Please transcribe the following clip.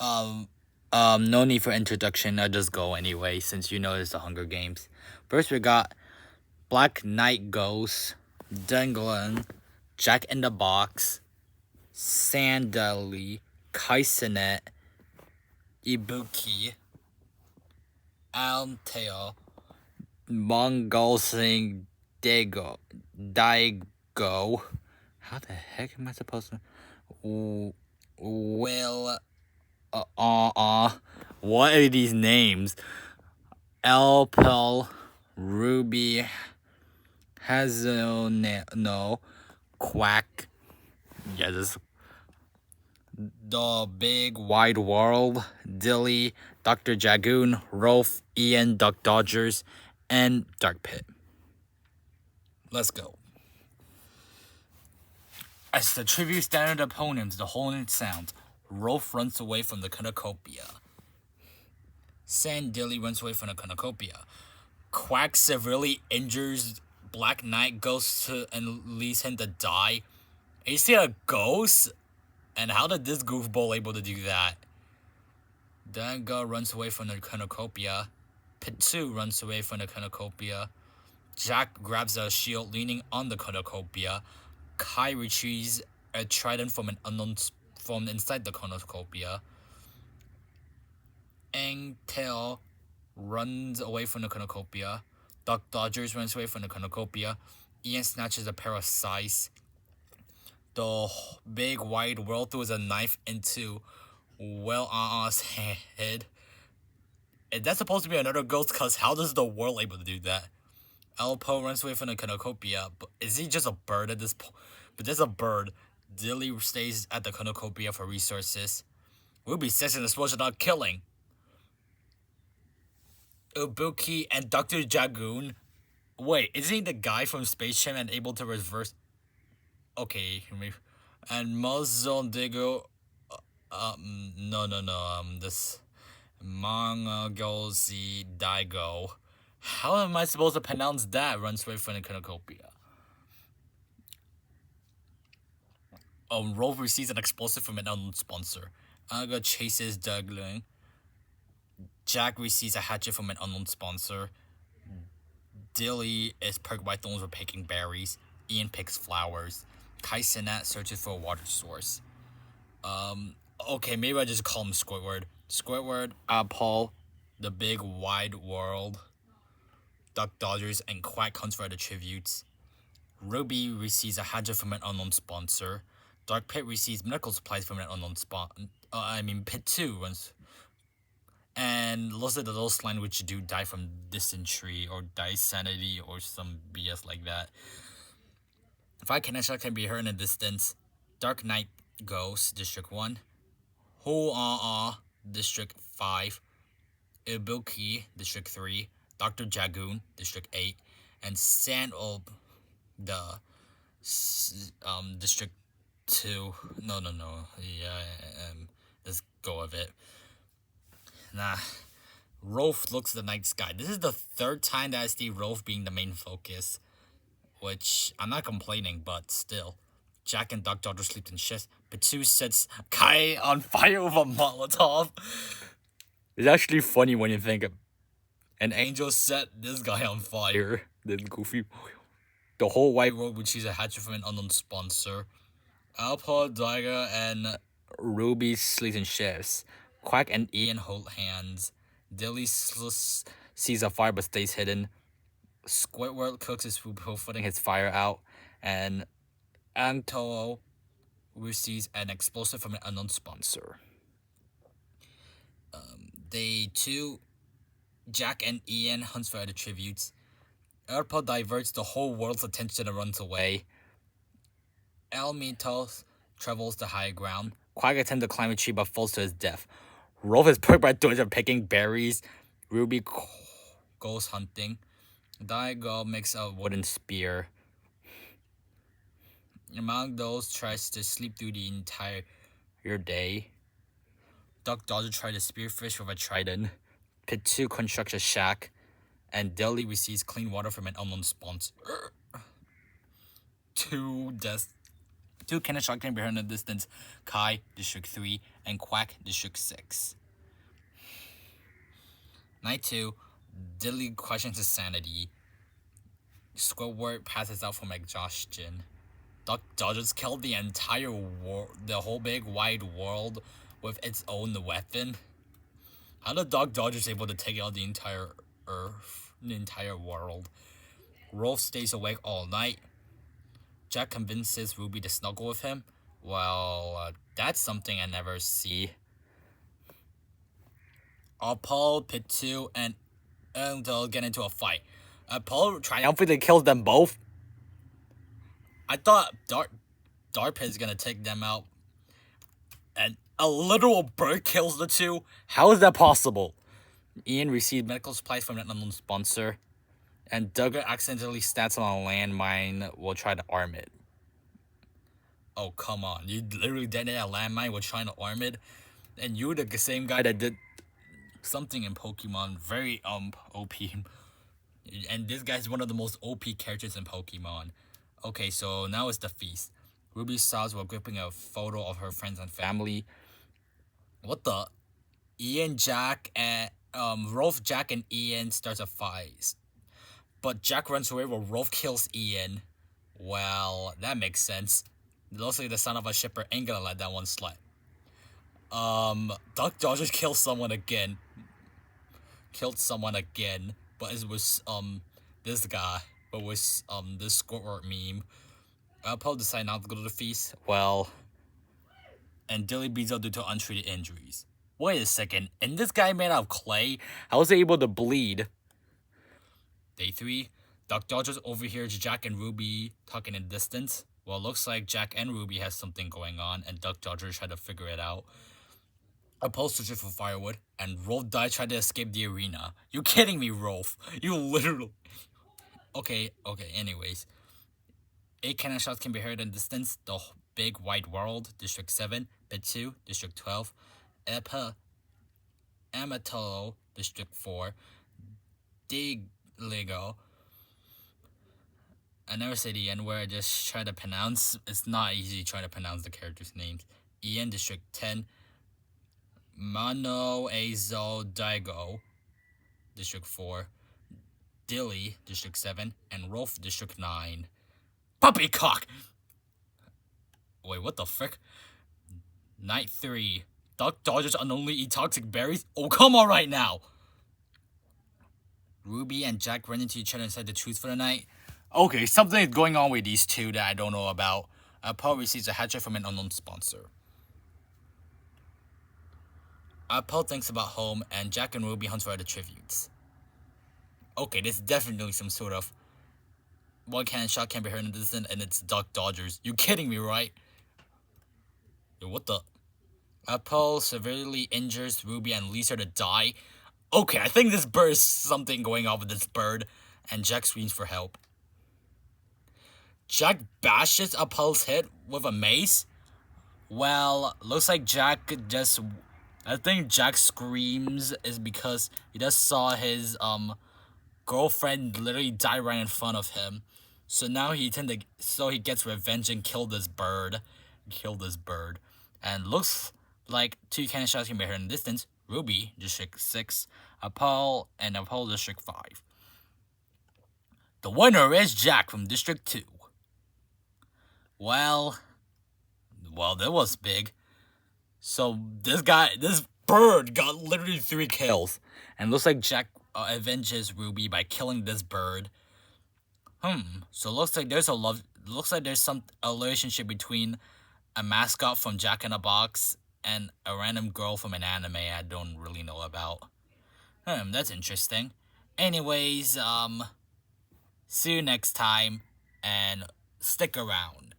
Um, no need for introduction. I'll just go anyway, since you know it's the Hunger Games. First, we got Black Knight Ghost, Denglan, Jack in the Box, Sandali, Kaisenet, Ibuki, Alteo, Mongol Sing Daigo. How the heck am I supposed to? Will. What are these names? Alpel, Ruby, Hazelno, Quack. Yeah, this. The Big Wide World, Dilly, Dr. Jagoon, Rolf, Ian, Duck Dodgers, and Dark Pit. Let's go. As the tribute standard opponents, the hornet sounds, Rolf runs away from the cornucopia. Dilly runs away from the cornucopia. Quack severely injures Black Knight, goes to and leaves him to die. And you see a ghost? And how did this goofball able to do that? Danga runs away from the cornucopia. Pitu runs away from the cornucopia. Jack grabs a shield leaning on the cornucopia. Kai retrieves a trident from an unknown from inside the cornucopia. Angtail runs away from the cornucopia. Duck Dodgers runs away from the cornucopia. Ian snatches a pair of scythes. The Big Wide World throws a knife into Well-Ah's head. And that's supposed to be another ghost, because how does the world able to do that? Alpo runs away from the cornucopia, but is he just a bird at this point? But there's a bird. Dilly stays at the cornucopia for resources. Ruby sets an explosion on killing. Ubuki and Dr. Jagoon. Wait, isn't he the guy from Space Jam and able to reverse? Okay, and Mozondigo. No. This Mongolzi Daigo. How am I supposed to pronounce that? Runs away from the cornucopia. Rolf receives an explosive from an unknown sponsor. Aga chases Douglas. Jack receives a hatchet from an unknown sponsor. Dilly is perked by thorns for picking berries. Ian picks flowers. Kai Sinat searches for a water source. Okay, maybe I just call him Squidward. Squidward, Paul, the Big Wide World, Duck Dodgers, and Quack comes for the tributes. Ruby receives a hatchet from an unknown sponsor. Dark Pit receives medical supplies from an unknown Pit 2 runs. And looks like the little slime which do die from dysentery or dysanity or some BS like that. Fire Connection can be heard in the distance. Dark Knight Ghost, District 1. Ho-Ah-Ah, District 5. Ibuki, District 3. Dr. Jagoon, District 8. And Sandal, District 2. No. Yeah, let's go with it. Nah. Rolf looks at the night sky. This is the third time that I see Rolf being the main focus. Which, I'm not complaining, but still. Jack and Duck Dodger sleep in shifts. Pitu sets Kai on fire with a Molotov. It's actually funny when you think of an angel set this guy on fire. Then Goofy. The whole white world would choose a hatchet from an unknown sponsor. Alpa, Daiga, and Ruby sleep in shifts. Quack and Ian hold hands. Dilly sees a fire but stays hidden. Squidward cooks his food before putting his fire out. And Antolo receives an explosive from an unknown sponsor. Day 2, Jack and Ian hunts for other tributes. Erpo diverts the whole world's attention and runs away. Elmitos travels to high ground. Quack attempts to climb a tree but falls to his death. Rolf is perked by doing picking berries. Ruby goes hunting. Daigo makes a wooden spear. Among those tries to sleep through the entire day. Duck Dodger tries to spearfish with a trident. Pit 2 constructs a shack. And Dilly receives clean water from an unknown sponsor. Two 2 cannon shot can be heard in the distance. Kai, District 3, and Quack, District 6. Night 2, Dilly questions his sanity. Squidward passes out from exhaustion. Duck Dodgers killed the entire world, the whole big wide world, with its own weapon. How did Duck Dodgers able to take out the entire Earth, the entire world? Rolf stays awake all night. Jack convinces Ruby to snuggle with him. Well, that's something I never see. Apollo, Pitu, and they'll get into a fight. Apollo triumphantly kills them both. I thought Darp is gonna take them out, and a literal bird kills the two. How is that possible? Ian received medical supplies from an unknown sponsor, and Duggar accidentally stats on a landmine. Will try to arm it. Oh come on! You literally detonated a landmine while trying to arm it, and you're the same guy that did something in Pokemon very OP. And this guy's one of the most OP characters in Pokemon. Okay, so now it's the feast. Ruby sobs while gripping a photo of her friends and family. What the? Ian, Jack, and Rolf, Jack, and Ian starts a fight. But Jack runs away while Rolf kills Ian. Well, that makes sense. It looks like the son of a shipper ain't gonna let that one slide. Duck Dodgers killed someone again. But it was this guy. But with this Squidward meme. Paul decided not to go to the feast. Well, and Dilly beats out due to untreated injuries. Wait a second, and this guy made out of clay? How was he able to bleed? Day 3, Duck Dodgers overhears Jack and Ruby talking in the distance. Well, it looks like Jack and Ruby has something going on, and Duck Dodgers try to figure it out. Apollo searches for firewood, and Rolf dies trying to escape the arena. You kidding me, Rolf? You literally... Okay, anyways. 8 cannon shots can be heard in the distance. The big wide world, District 7, Bit 2, District 12, Amatolo, District 4, Digligo. I never say the N word, I just try to pronounce. It's not easy trying to pronounce the characters' names. Ian, District 10, Mano Azo Daigo, District 4, Dilly, District 7, and Rolf, District 9. Puppycock! Wait, what the frick? Night 3. Duck Dodgers unknowingly eat toxic berries? Oh, come on right now! Ruby and Jack run into each other inside the truth for the night. Okay, something is going on with these two that I don't know about. Paul receives a hatchet from an unknown sponsor. Paul thinks about home, and Jack and Ruby hunt for other tributes. Okay, this is definitely some sort of... One cannon shot can be heard in the distance, and it's Duck Dodgers. You kidding me, right? Yo, what the... Paul severely injures Ruby and leaves her to die. Okay, I think this bird is something going on with this bird, and Jack screams for help. Jack bashes Apollo's head with a mace? Well, looks like Jack just... I think Jack screams is because he just saw his girlfriend literally die right in front of him. So now he gets revenge and killed this bird. And looks like 2 cannon shots can be heard in the distance. Ruby, District 6, Apollo, and Apollo, District 5. The winner is Jack from District 2. Well, that was big. So this bird got literally 3 kills. And looks like Jack avenges Ruby by killing this bird. So looks like there's a relationship between a mascot from Jack in a Box and a random girl from an anime I don't really know about. That's interesting. Anyways, see you next time and stick around.